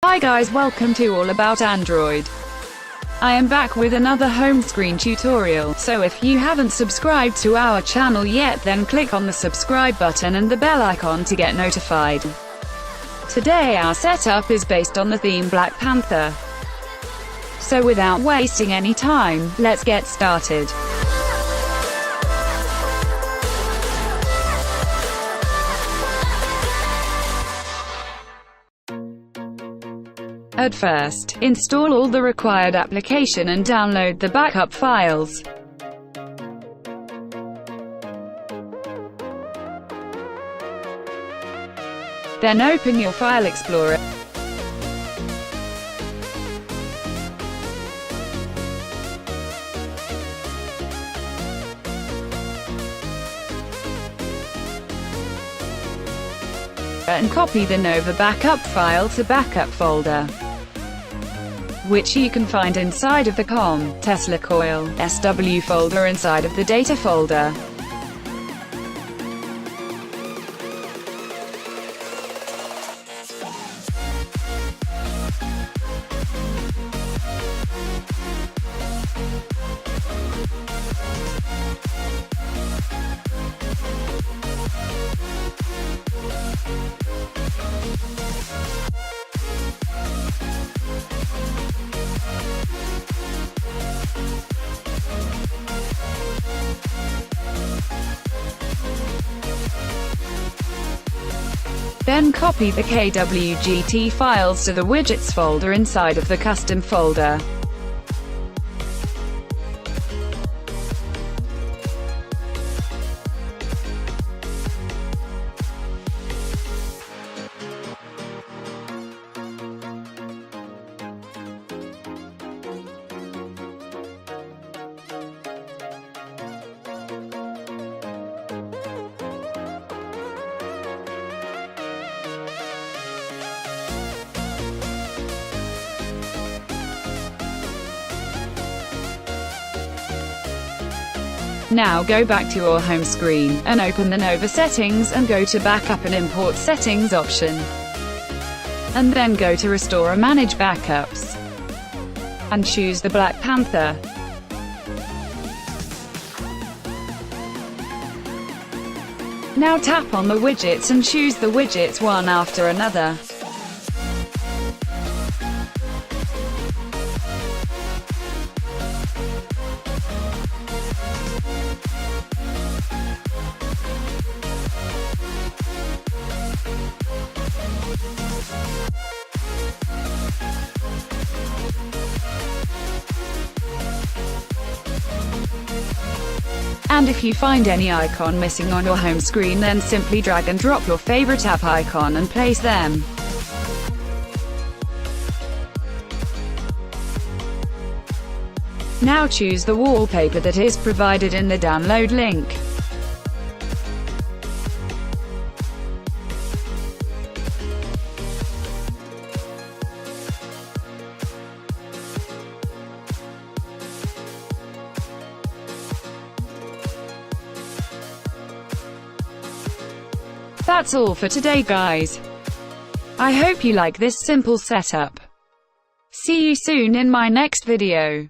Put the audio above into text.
Hi guys, welcome to All About Android. I am back with another home screen tutorial, so if you haven't subscribed to our channel yet, then click on the subscribe button and the bell icon to get notified. Today our setup is based on the theme Black Panther. So without wasting any time, let's get started. At first, install all the required application and download the backup files. Then open your File Explorer. And copy the Nova backup file to backup folder, which you can find inside of the COM, Tesla Coil, SW folder inside of the Data folder. Then copy the kwgt files to the widgets folder inside of the custom folder. Now go back to your home screen, and open the Nova settings, and go to Backup and Import Settings option. And then go to Restore or Manage Backups. And choose the Black Panther. Now tap on the widgets and choose the widgets one after another. And if you find any icon missing on your home screen, then simply drag and drop your favorite app icon and place them. Now choose the wallpaper that is provided in the download link. That's all for today guys. I hope you like this simple setup. See you soon in my next video.